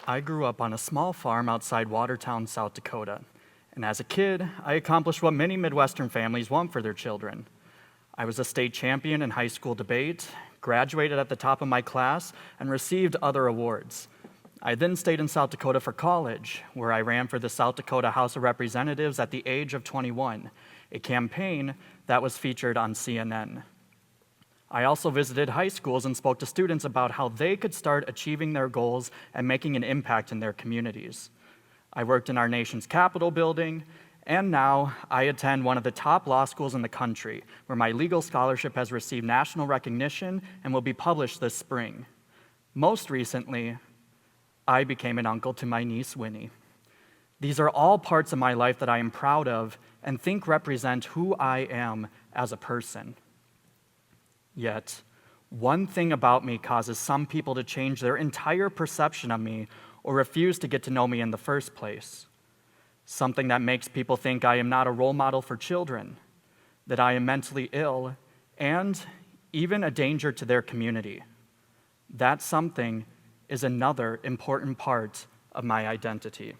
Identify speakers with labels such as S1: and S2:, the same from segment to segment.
S1: I grew up on a small farm outside Watertown, South Dakota, and as a kid, I accomplished what many Midwestern families want for their children. I was a state champion in high school debate, graduated at the top of my class, and received other awards. I then stayed in South Dakota for college, where I ran for the South Dakota House of Representatives at the age of 21, a campaign that was featured on CNN. I also visited high schools and spoke to students about how they could start achieving their goals and making an impact in their communities. I worked in our nation's Capitol building, and now I attend one of the top law schools in the country, where my legal scholarship has received national recognition and will be published this spring. Most recently, I became an uncle to my niece, Winnie. These are all parts of my life that I am proud of and think represent who I am as a person. Yet, one thing about me causes some people to change their entire perception of me or refuse to get to know me in the first place. Something that makes people think I am not a role model for children, that I am mentally ill, and even a danger to their community. That something is another important part of my identity.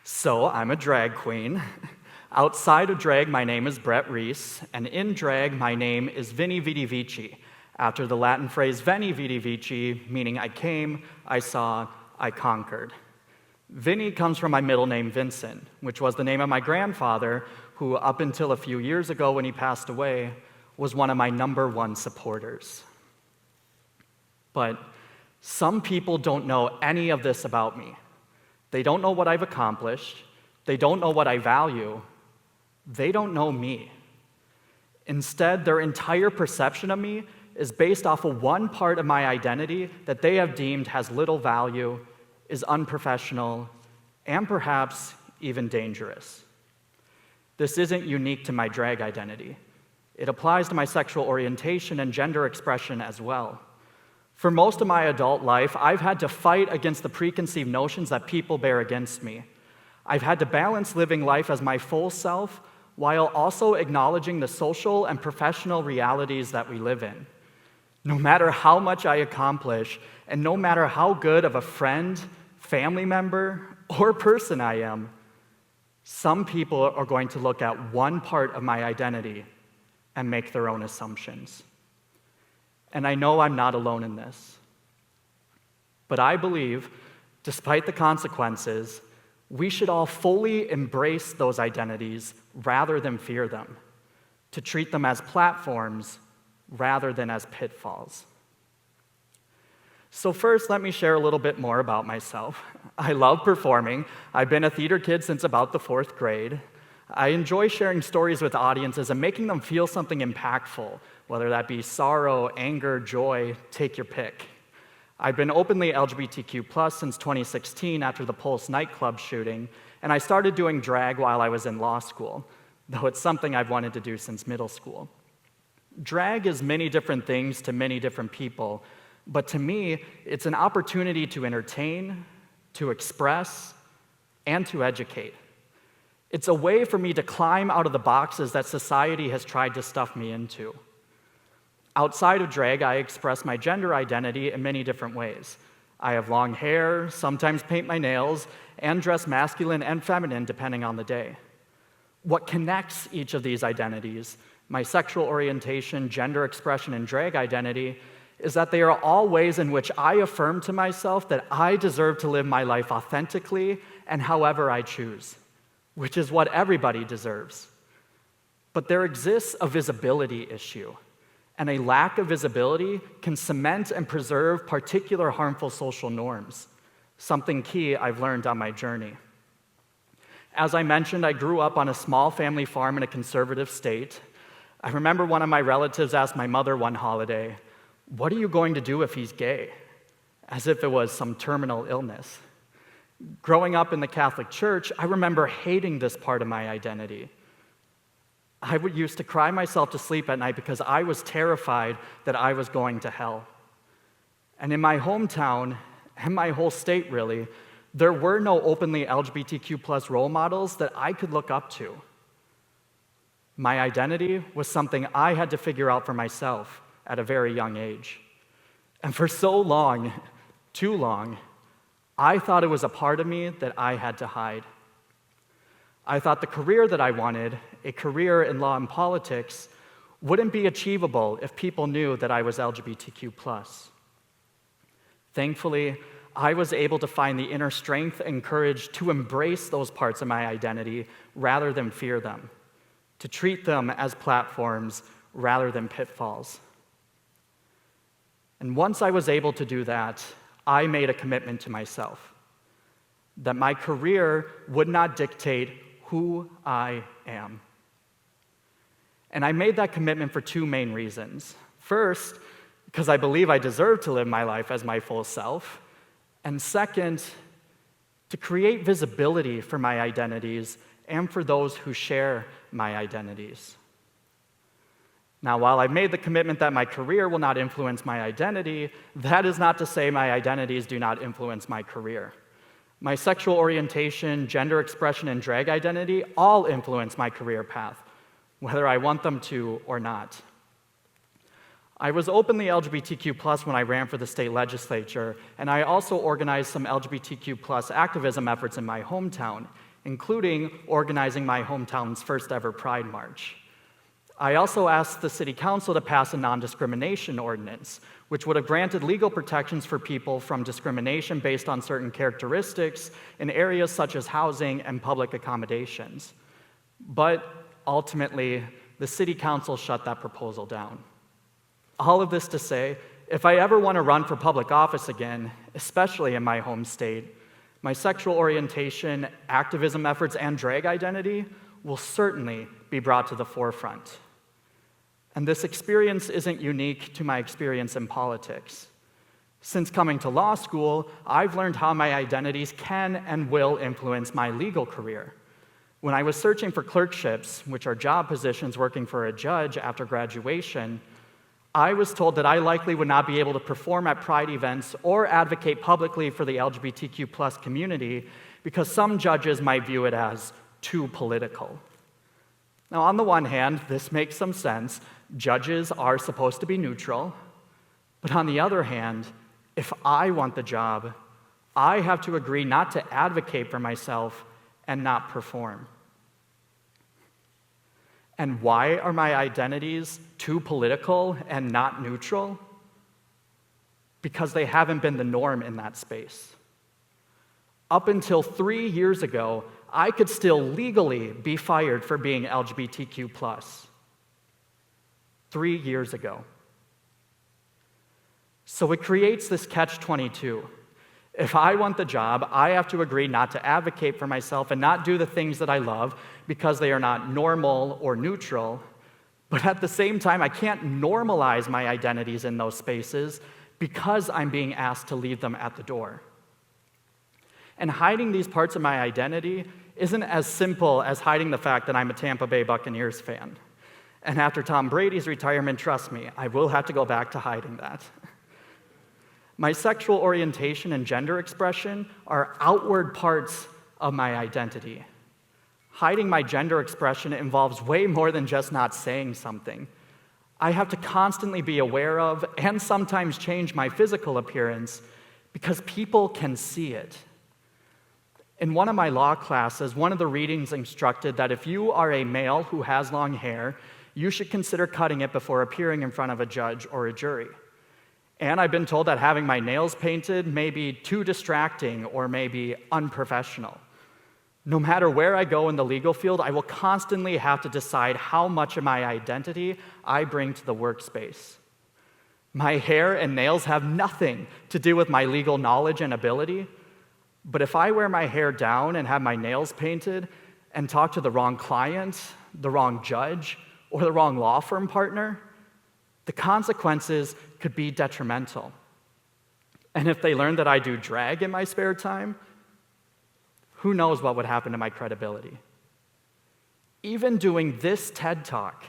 S1: So I'm a drag queen. Outside of drag, my name is Brett Ries, and in drag, my name is Veni Vidi Vici, after the Latin phrase Veni Vidi Vici, meaning I came, I saw, I conquered. Vinny comes from my middle name, Vincent, which was the name of my grandfather, who up until a few years ago when he passed away, was one of my #1 supporters. But some people don't know any of this about me. They don't know what I've accomplished. They don't know what I value. They don't know me. Instead, their entire perception of me is based off of one part of my identity that they have deemed has little value, is unprofessional, and perhaps even dangerous. This isn't unique to my drag identity. It applies to my sexual orientation and gender expression as well. For most of my adult life, I've had to fight against the preconceived notions that people bear against me. I've had to balance living life as my full self while also acknowledging the social and professional realities that we live in. No matter how much I accomplish, and no matter how good of a friend, family member, or person I am, some people are going to look at one part of my identity and make their own assumptions. And I know I'm not alone in this. But I believe, despite the consequences, we should all fully embrace those identities rather than fear them, to treat them as platforms rather than as pitfalls. So first, let me share a little bit more about myself. I love performing. I've been a theater kid since about the 4th grade. I enjoy sharing stories with audiences and making them feel something impactful, whether that be sorrow, anger, joy, take your pick. I've been openly LGBTQ+ since 2016 after the Pulse nightclub shooting, and I started doing drag while I was in law school, though it's something I've wanted to do since middle school. Drag is many different things to many different people, but to me, it's an opportunity to entertain, to express, and to educate. It's a way for me to climb out of the boxes that society has tried to stuff me into. Outside of drag, I express my gender identity in many different ways. I have long hair, sometimes paint my nails, and dress masculine and feminine depending on the day. What connects each of these identities, my sexual orientation, gender expression, and drag identity, is that they are all ways in which I affirm to myself that I deserve to live my life authentically and however I choose, which is what everybody deserves. But there exists a visibility issue, and a lack of visibility can cement and preserve particular harmful social norms, something key I've learned on my journey. As I mentioned, I grew up on a small family farm in a conservative state. I remember one of my relatives asked my mother one holiday, "What are you going to do if he's gay?" As if it was some terminal illness. Growing up in the Catholic Church, I remember hating this part of my identity. I used to cry myself to sleep at night because I was terrified that I was going to hell. And in my hometown, and my whole state really, there were no openly LGBTQ+ role models that I could look up to. My identity was something I had to figure out for myself at a very young age. And for so long, too long, I thought it was a part of me that I had to hide. I thought the career that I wanted, a career in law and politics, wouldn't be achievable if people knew that I was LGBTQ+. Thankfully, I was able to find the inner strength and courage to embrace those parts of my identity rather than fear them, to treat them as platforms rather than pitfalls. And once I was able to do that, I made a commitment to myself that my career would not dictate who I am. And I made that commitment for two main reasons. First, because I believe I deserve to live my life as my full self. And second, to create visibility for my identities and for those who share my identities. Now, while I've made the commitment that my career will not influence my identity, that is not to say my identities do not influence my career. My sexual orientation, gender expression, and drag identity all influence my career path, whether I want them to or not. I was openly LGBTQ+ when I ran for the state legislature, and I also organized some LGBTQ+ activism efforts in my hometown, including organizing my hometown's first ever Pride March. I also asked the city council to pass a non-discrimination ordinance, which would have granted legal protections for people from discrimination based on certain characteristics in areas such as housing and public accommodations. But ultimately, the city council shut that proposal down. All of this to say, if I ever want to run for public office again, especially in my home state, my sexual orientation, activism efforts, and drag identity will certainly be brought to the forefront. And this experience isn't unique to my experience in politics. Since coming to law school, I've learned how my identities can and will influence my legal career. When I was searching for clerkships, which are job positions working for a judge after graduation, I was told that I likely would not be able to perform at Pride events or advocate publicly for the LGBTQ+ community because some judges might view it as too political. Now, on the one hand, this makes some sense. Judges are supposed to be neutral. But on the other hand, if I want the job, I have to agree not to advocate for myself and not perform. And why are my identities too political and not neutral? Because they haven't been the norm in that space. Up until 3 years ago, I could still legally be fired for being LGBTQ+. 3 years ago. So it creates this catch-22. If I want the job, I have to agree not to advocate for myself and not do the things that I love because they are not normal or neutral. But at the same time, I can't normalize my identities in those spaces because I'm being asked to leave them at the door. And hiding these parts of my identity isn't as simple as hiding the fact that I'm a Tampa Bay Buccaneers fan. And after Tom Brady's retirement, trust me, I will have to go back to hiding that. My sexual orientation and gender expression are outward parts of my identity. Hiding my gender expression involves way more than just not saying something. I have to constantly be aware of and sometimes change my physical appearance because people can see it. In one of my law classes, one of the readings instructed that if you are a male who has long hair, you should consider cutting it before appearing in front of a judge or a jury. And I've been told that having my nails painted may be too distracting or maybe unprofessional. No matter where I go in the legal field, I will constantly have to decide how much of my identity I bring to the workspace. My hair and nails have nothing to do with my legal knowledge and ability, but if I wear my hair down and have my nails painted and talk to the wrong client, the wrong judge, or the wrong law firm partner, the consequences could be detrimental. And if they learn that I do drag in my spare time, who knows what would happen to my credibility? Even doing this TED Talk,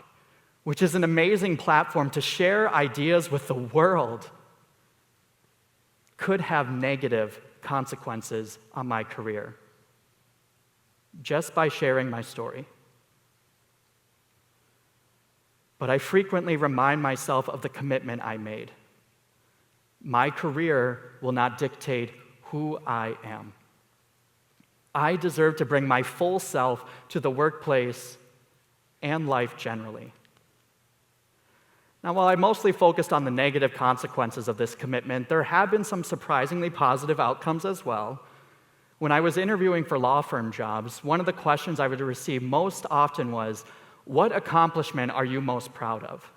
S1: which is an amazing platform to share ideas with the world, could have negative consequences on my career just by sharing my story. But I frequently remind myself of the commitment I made. My career will not dictate who I am. I deserve to bring my full self to the workplace and life generally. Now, while I mostly focused on the negative consequences of this commitment, there have been some surprisingly positive outcomes as well. When I was interviewing for law firm jobs, one of the questions I would receive most often was, "What accomplishment are you most proud of?"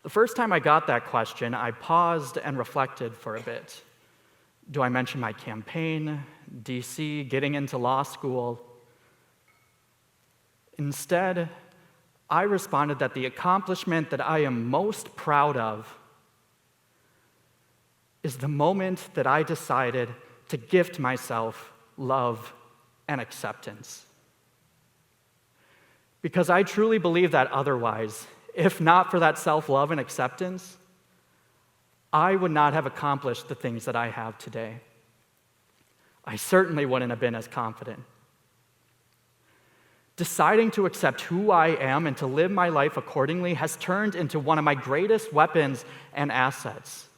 S1: The first time I got that question, I paused and reflected for a bit. Do I mention my campaign, DC, getting into law school? Instead, I responded that the accomplishment that I am most proud of is the moment that I decided to gift myself love and acceptance. Because I truly believe that otherwise, if not for that self-love and acceptance, I would not have accomplished the things that I have today. I certainly wouldn't have been as confident. Deciding to accept who I am and to live my life accordingly has turned into one of my greatest weapons and assets.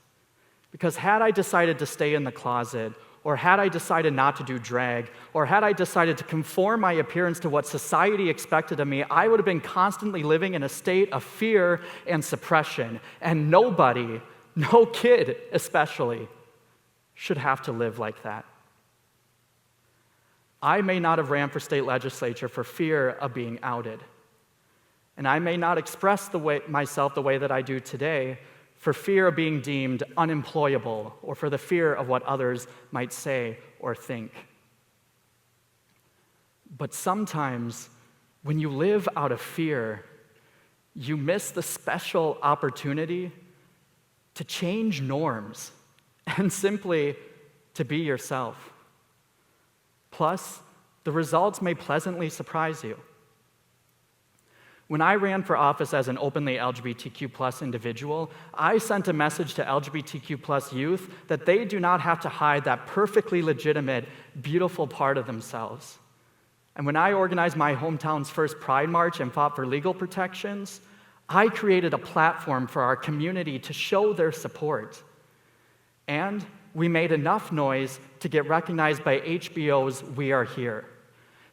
S1: Because had I decided to stay in the closet, or had I decided not to do drag, or had I decided to conform my appearance to what society expected of me, I would have been constantly living in a state of fear and suppression. And nobody, no kid especially, should have to live like that. I may not have ran for state legislature for fear of being outed. And I may not express myself the way that I do today for fear of being deemed unemployable or for the fear of what others might say or think. But sometimes, when you live out of fear, you miss the special opportunity to change norms and simply to be yourself. Plus, the results may pleasantly surprise you. When I ran for office as an openly LGBTQ+ individual, I sent a message to LGBTQ+ youth that they do not have to hide that perfectly legitimate, beautiful part of themselves. And when I organized my hometown's first Pride March and fought for legal protections, I created a platform for our community to show their support. And we made enough noise to get recognized by HBO's We Are Here.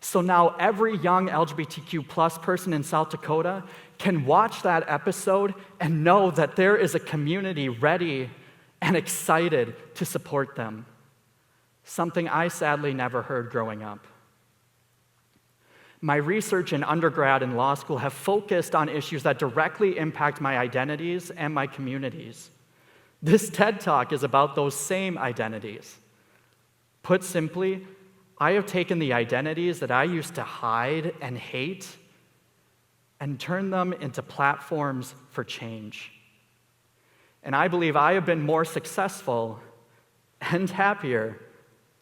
S1: So now every young LGBTQ+ person in South Dakota can watch that episode and know that there is a community ready and excited to support them. Something I sadly never heard growing up. My research in undergrad and law school have focused on issues that directly impact my identities and my communities. This TED Talk is about those same identities. Put simply, I have taken the identities that I used to hide and hate and turned them into platforms for change. And I believe I have been more successful and happier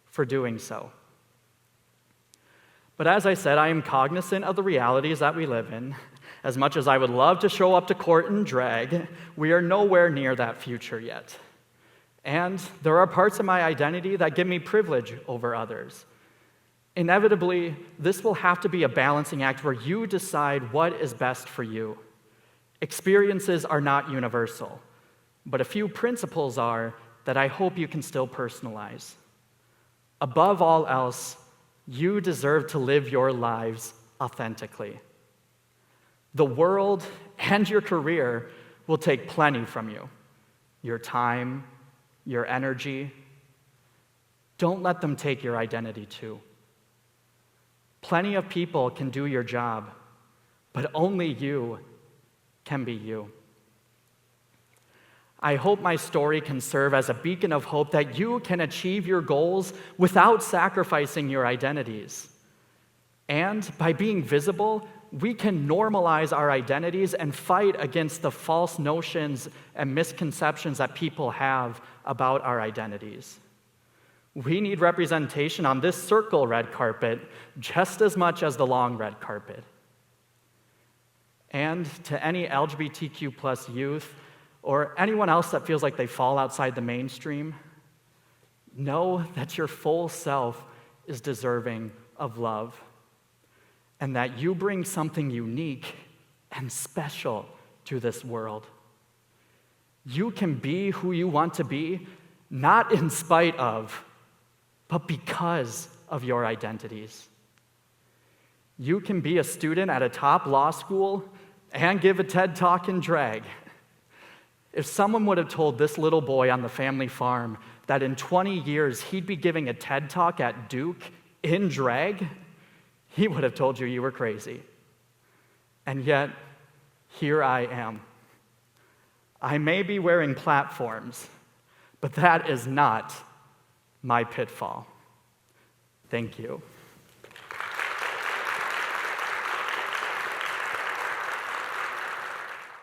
S1: for doing so. But as I said, I am cognizant of the realities that we live in. As much as I would love to show up to court in drag, we are nowhere near that future yet. And there are parts of my identity that give me privilege over others. Inevitably, this will have to be a balancing act where you decide what is best for you. Experiences are not universal, but a few principles are that I hope you can still personalize. Above all else, you deserve to live your lives authentically. The world and your career will take plenty from you. Your time, your energy. Don't let them take your identity too. Plenty of people can do your job, but only you can be you. I hope my story can serve as a beacon of hope that you can achieve your goals without sacrificing your identities. And by being visible, we can normalize our identities and fight against the false notions and misconceptions that people have about our identities. We need representation on this circle red carpet just as much as the long red carpet. And to any LGBTQ+ youth or anyone else that feels like they fall outside the mainstream, Know that your full self is deserving of love, and that you bring something unique and special to this world. You can be who you want to be, not in spite of, but because of your identities. You can be a student at a top law school and give a TED Talk in drag. If someone would have told this little boy on the family farm that in 20 years he'd be giving a TED Talk at Duke in drag, he would have told you were crazy. And yet, here I am. I may be wearing platforms, but that is not my pitfall. Thank you.